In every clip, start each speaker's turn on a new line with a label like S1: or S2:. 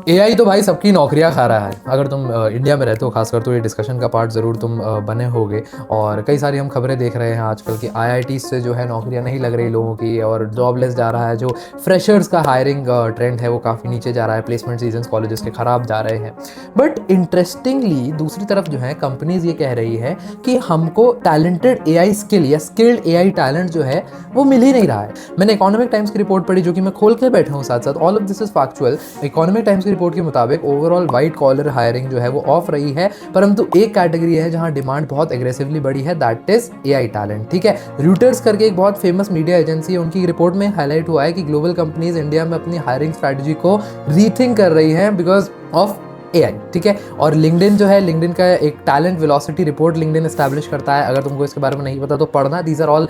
S1: AI तो भाई सबकी नौकरियां खा रहा है। अगर तुम इंडिया में रहते हो खासकर तो ये डिस्कशन का पार्ट ज़रूर तुम बने होगे। और कई सारी हम खबरें देख रहे हैं आजकल की आईआईटी से जो है नौकरियां नहीं लग रही लोगों की और जॉबलेस जा रहा है। जो फ्रेशर्स का हायरिंग ट्रेंड है वो काफ़ी नीचे जा रहा है। प्लेसमेंट सीजन कॉलेजेस के ख़राब जा रहे हैं। बट इंटरेस्टिंगली दूसरी तरफ जो है कंपनीज ये कह रही है कि हमको टैलेंटेड एआई स्किल या स्किल्ड एआई टैलेंट जो है वो मिल ही नहीं रहा है। मैंने इकोनॉमिक टाइम्स की रिपोर्ट पढ़ी जो कि मैं खोल के बैठा हूँ साथ साथ। All of this is factual. Economic times की रिपोर्ट के मुताबिक ओवरऑल वाइट कॉलर हायरिंग जो है वो ऑफ रही है, परंतु एक कैटेगरी है जहां डिमांड बहुत एग्रेसिवली बढ़ी है, दैट इज एआई टैलेंट। ठीक है, रूटर्स करके एक बहुत फेमस मीडिया एजेंसी है, उनकी रिपोर्ट में हाईलाइट हुआ है कि ग्लोबल कंपनीज इंडिया में अपनी हायरिंग स्ट्रैटेजी को रीथिंक कर रही है बिकॉज ऑफ एआई। ठीक है, और लिंक्डइन जो है, लिंक्डइन का एक talent velocity report LinkedIn establish करता है। अगर तुमको इसके बारे में नहीं पता तो पढ़ना, these are all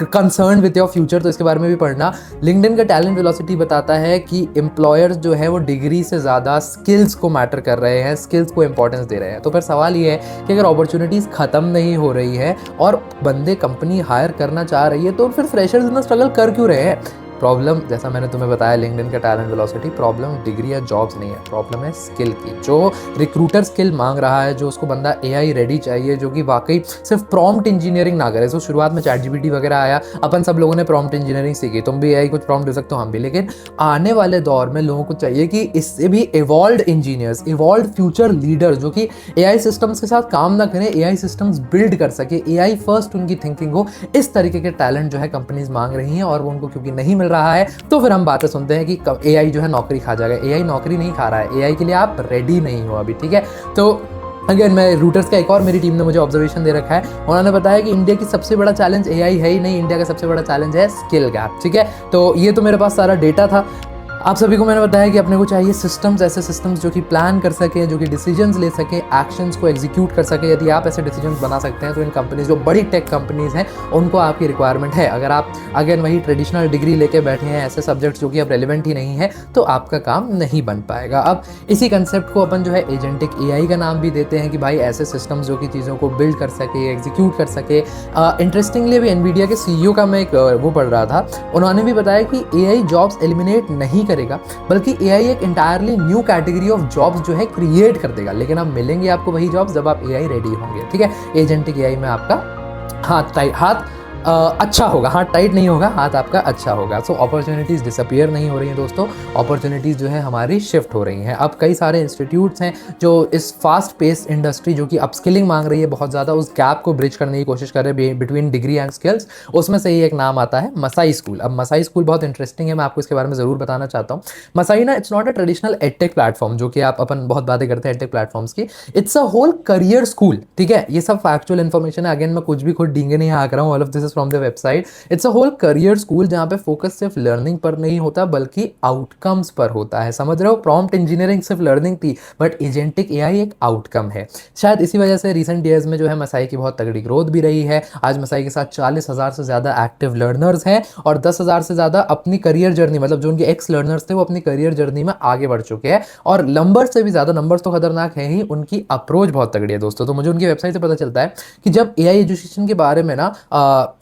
S1: concern with your future, तो इसके बारे में भी पढ़ना। लिंक्डइन का टैलेंट वेलोसिटी बताता है कि एम्प्लॉयर्स जो है वो डिग्री से ज़्यादा स्किल्स को मैटर कर रहे हैं, स्किल्स को इंपॉर्टेंस दे रहे हैं। तो फिर सवाल ये है कि अगर अपॉर्चुनिटीज़ ख़त्म नहीं हो रही है और बंदे कंपनी हायर करना चाह रही है तो फिर फ्रेशर्स इतना स्ट्रगल कर क्यों रहे हैं? प्रॉब्लम जैसा मैंने तुम्हें बताया लिंक्डइन का टैलेंट वेलोसिटी, प्रॉब्लम डिग्री या जॉब्स नहीं है, प्रॉब्लम है स्किल की। जो रिक्रूटर स्किल मांग रहा है, जो उसको बंदा एआई रेडी चाहिए, जो कि वाकई सिर्फ प्रॉम्प्ट इंजीनियरिंग ना करे। तो शुरुआत में चैट जीपीटी वगैरह आया, अपन सब लोगों ने प्रॉम्प्ट इंजीनियरिंग सीखी, तुम भी एआई कुछ प्रॉम्प्ट दे सकते हो, हम भी। लेकिन आने वाले दौर में लोगों को चाहिए कि इससे भी evolve engineers, evolve future leader जो कि एआई सिस्टम्स के साथ काम ना करें, एआई सिस्टम्स बिल्ड कर सके, एआई फर्स्ट उनकी थिंकिंग हो। इस तरीके के टैलेंट जो है कंपनीज मांग रही हैं और वो उनको क्योंकि नहीं मिल रहा है तो फिर हम बातें सुनते हैं कि एआई जो है नौकरी खा जाएगा। एआई नौकरी नहीं खा रहा है, एआई के लिए आप रेडी नहीं हो अभी। ठीक है, तो अगेन मैं रूटर्स का एक और मेरी टीम ने मुझे ऑब्जर्वेशन दे रखा है, उन्होंने बताया कि इंडिया की सबसे बड़ा चैलेंज एआई है ही नहीं, इंडिया का सबसे बड़ा चैलेंज है स्किल गैप। ठीक है, तो ये तो मेरे पास सारा डेटा था। आप सभी को मैंने बताया कि अपने को चाहिए सिस्टम्स, ऐसे सिस्टम्स जो कि प्लान कर सके, जो कि डिसीजंस ले सके, एक्शंस को एग्जीक्यूट कर सके। यदि आप ऐसे डिसीजंस बना सकते हैं तो इन कंपनीज, जो बड़ी टेक कंपनीज हैं, उनको आपकी रिक्वायरमेंट है। अगर आप अगेन वही ट्रेडिशनल डिग्री लेके बैठे हैं, ऐसे सब्जेक्ट्स जो कि अब रेलिवेंट ही नहीं है, तो आपका काम नहीं बन पाएगा। अब इसी कंसेप्ट को अपन जो है एजेंटिक एआई का नाम भी देते हैं कि भाई ऐसे सिस्टम्स जो कि चीज़ों को बिल्ड कर सके, एग्जीक्यूट कर सके। इंटरेस्टिंगली अभी एनवीडिया के सीईओ का मैं एक वो पढ़ रहा था, उन्होंने भी बताया कि एआई जॉब्स एलिमिनेट नहीं करेगा, बल्कि एआई एक entirely new category of jobs जो है क्रिएट कर देगा। लेकिन अब मिलेंगे आपको वही जॉब्स जब आप एआई रेडी होंगे। ठीक है, एजेंटिक एआई में आपका हाथ अच्छा होगा, हाथ टाइट नहीं होगा, हाथ आपका अच्छा होगा। सो अपॉर्चुनिटीज़ डिसअपियर नहीं हो रही हैं दोस्तों, अपॉर्चुनिटीज़ जो है हमारी शिफ्ट हो रही हैं। अब कई सारे इंस्टीट्यूट्स हैं जो इस फास्ट पेस इंडस्ट्री जो कि अपस्किलिंग मांग रही है बहुत ज़्यादा, उस गैप को ब्रिज करने की कोशिश कर रहे हैं बिटवीन डिग्री एंड स्किल्स। उसमें से ही एक नाम आता है मसाई स्कूल। अब मसाई स्कूल बहुत इंटरेस्टिंग है, मैं आपको इसके बारे में ज़रूर बताना चाहता हूँ। मसाई ना, it's not a traditional edtech platform जो कि आप अपन बहुत बातें करते हैं एडटेक प्लेटफॉर्म्स की। It's a whole career school. ठीक है, ये सब फैक्चुअल इन्फॉर्मेशन है, अगेन मैं कुछ भी खुद डींगे नहीं हाँक रहा हूँ, all of this is from the website. It's a whole career school जहाँ पे फोकस सिर्फ लर्निंग पर नहीं होता बल्कि आउटकम्स पर होता है। समझ रहे हो, प्रॉम्प्ट इंजीनियरिंग सिर्फ लर्निंग थी, बट एजेंटिक एआई एक आउटकम है। शायद इसी वजह से रिसेंट ईयर्स में जो है मसाई की बहुत तगड़ी ग्रोथ भी रही है। आज मसाई के साथ 40,000 से ज़्यादा एक्टिव लर्नर्स हैं और 10,000 से ज़्यादा अपनी करियर जर्नी, मतलब जो उनके एक्स लर्नर्स थे वो अपनी करियर जर्नी में आगे बढ़ चुके हैं। और नंबर्स से भी ज़्यादा, नंबर्स तो खतरनाक है ही, उनकी अप्रोच बहुत तगड़ी है दोस्तों। तो मुझे उनकी वेबसाइट से पता चलता है कि जब एआई एजुकेशन के बारे में ना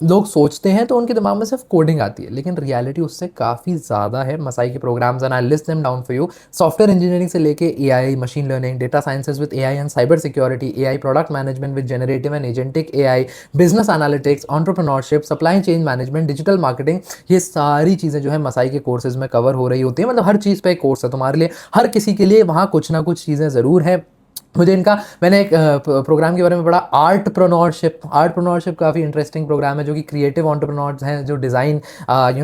S1: लोग सोचते हैं तो उनके दिमाग में सिर्फ कोडिंग आती है, लेकिन रियलिटी उससे काफ़ी ज़्यादा है। मसाई के programs and I list them down for you. Software engineering से लेके AI, machine learning, data sciences with AI and cyber security, AI product management with generative and agentic AI, business analytics, entrepreneurship, supply chain management, digital marketing, ये सारी चीज़ें जो है मसाई के courses में cover हो रही होती है। मतलब हर चीज़ पे एक कोर्स है तुम्हारे लिए, हर किसी के लिए वहाँ कुछ ना कुछ चीज़ें ज़रूर है। मुझे इनका, मैंने एक प्रोग्राम के बारे में पढ़ा, आर्टप्रेन्योरशिप काफ़ी इंटरेस्टिंग प्रोग्राम है जो कि क्रिएटिव एंटरप्रेन्योर्स हैं, जो डिज़ाइन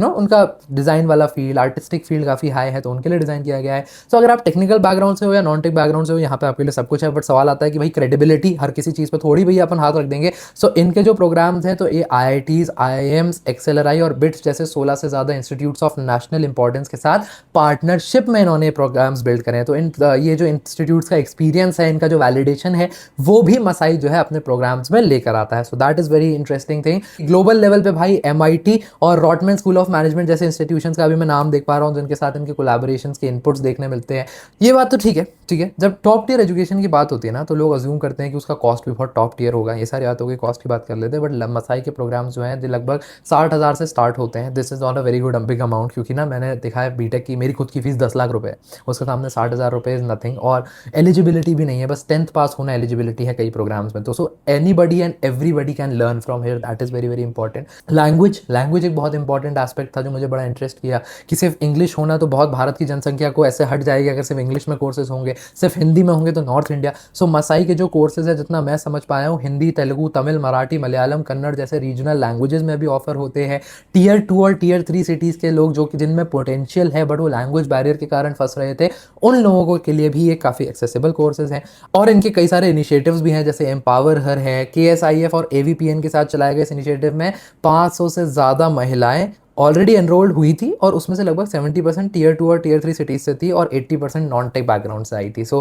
S1: उनका डिज़ाइन वाला फील्ड, आर्टिस्टिक फील्ड काफ़ी हाई है, तो उनके लिए डिज़ाइन किया गया है। सो अगर आप टेक्निकल बैकग्राउंड से हो या नॉन टेक बैकग्राउंड से हो, यहाँ पे आपके लिए सब कुछ है। बट सवाल आता है कि भाई क्रेडिबिलिटी, हर किसी चीज़ पर थोड़ी भैया अपन हाथ रख देंगे। सो इनके जो प्रोग्राम्स हैं तो ये IITs, IIMs, एक्सेलराई और बिट्स जैसे 16 से ज़्यादा इंस्टीट्यूट्स ऑफ नेशनल इंपॉर्टेंस के साथ पार्टनरशिप में इन्होंने प्रोग्राम्स बिल्ड करे हैं। तो ये जो इंस्टीट्यूट्स का एक्सपीरियंस है, इनका इनका जो वैलिडेशन है वो भी मसाई जो है अपने प्रोग्राम्स में लेकर आता है। So that is very interesting thing. Global level पे भाई MIT और रॉटमैन स्कूल ऑफ मैनेजमेंट जैसे इंस्टीट्यूशंस का भी मैं नाम देख पा रहा हूँ जिनके साथ इनके कोलैबोरेशंस के इनपुट्स देखने मिलते हैं। ये बात तो ठीक है, ठीक है। जब टॉप टियर एजुकेशन की बात होती है ना तो लोग अज्यूम करते हैं कि उसका कॉस्ट भी बहुत टॉप टियर होगा, ये सारी बातों की कॉस्ट की बात कर लेते हैं। बट मसाई के प्रोग्राम्स जो हैं ये लगभग 60,000 से स्टार्ट होते हैं। This is not a very good big amount, क्योंकि ना मैंने देखा है बीटेक की, मेरी खुद की फीस 10 लाख रुपए है, उसके सामने 60,000 रुपये इज़ नथिंग। और एलिजिबिलिटी भी नहीं है, बस 10th पास होना एलिजिबिलिटी है कई प्रोग्राम्स में। तो so anybody and everybody can learn from here, that is very very important. Language एक बहुत इंपॉर्टेंट एस्पेक्ट था जो मुझे बड़ा इंटरेस्ट किया कि सिर्फ इंग्लिश होना तो बहुत भारत की जनसंख्या को ऐसे हट जाएगी अगर सिर्फ इंग्लिश में कोर्सेज होंगे, सिर्फ हिंदी में होंगे तो नॉर्थ इंडिया। सो मसाई के जो कोर्सेज है जितना मैं समझ पाया हूँ, हिंदी, तेलुगु, तमिल, मराठी, मलयालम, कन्नड़ जैसे रीजनल लैंग्वेजेस में भी ऑफर होते हैं। टियर 2 और टियर 3 सिटीज़ के लोग जो कि जिनमें पोटेंशियल है बट वो लैंग्वेज बैरियर के कारण फंस रहे थे, उन लोगों के लिए भी ये काफ़ी एक्सेसिबल कोर्सेज हैं। और इनके कई सारे इनिशिएटिव्स भी हैं, जैसे एम्पावर हर है, KSIF और AVPN के साथ चलाए गए इस इनिशिएटिव में 500 से ज़्यादा महिलाएं ऑलरेडी एनरोल्ड हुई थी और उसमें से लगभग 70% टियर 2 और टियर 3 सिटीज़ से थी और 80% नॉन टेक बैकग्राउंड से आई थी। सो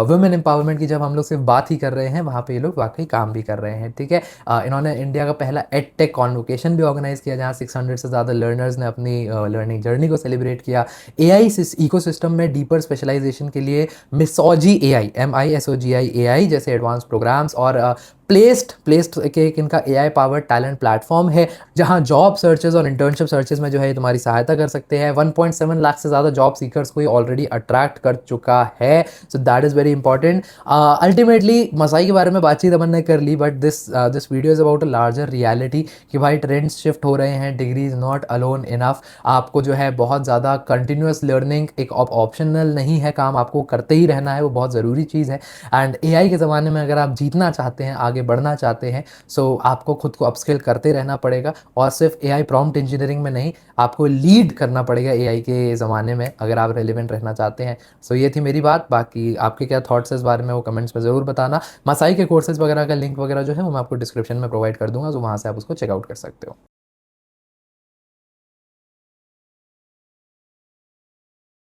S1: वुमेन एम्पावरमेंट की जब हम लोग सिर्फ बात ही कर रहे हैं, वहाँ पे ये लोग वाकई काम भी कर रहे हैं, ठीक है। इन्होंने इंडिया का पहला एड टेक कॉन्वोकेशन भी ऑर्गेनाइज किया जहाँ 600 से ज़्यादा लर्नर्स ने अपनी लर्निंग जर्नी को सेलिब्रेट किया। AI इकोसिस्टम में डीपर स्पेशलाइजेशन के लिए मिसोजी AI, MISOGI AI जैसे एडवांस प्रोग्राम्स और प्लेस्ड के एक इनका AI पावर्ड टैलेंट प्लेटफॉर्म है जहां जॉब सर्चेज और इंटर्नशिप सर्चेज में जो है तुम्हारी सहायता कर सकते हैं। 1.7 लाख से ज़्यादा जॉब सीकर्स को ये ऑलरेडी अट्रैक्ट कर चुका है। So that is very important. Ultimately Masai के बारे में बातचीत अपन ने कर ली, but this video is about a larger reality कि भाई ट्रेंड्स शिफ्ट हो रहे हैं, degree is not alone enough. आपको जो है बहुत ज़्यादा कंटिन्यूस लर्निंग एक ऑप्शनल नहीं है, काम आपको करते ही रहना है, वो बहुत ज़रूरी चीज़ है। एंड AI के ज़माने में अगर आप जीतना चाहते हैं, आगे बढ़ना चाहते हैं, सो आपको खुद को अपस्किल करते रहना पड़ेगा। और सिर्फ AI प्रॉम्प्ट इंजीनियरिंग में नहीं, आपको लीड करना पड़ेगा AI के ज़माने में अगर आप रेलिवेंट रहना चाहते हैं। सो ये थी मेरी बात। बाकी आपके क्या थॉट्स इस बारे में वो कमेंट्स में ज़रूर बताना। मसाई के कोर्सेज वगैरह का लिंक वगैरह जो है वो मैं आपको डिस्क्रिप्शन में प्रोवाइड कर दूंगा, तो वहाँ से आप उसको चेकआउट कर सकते हो।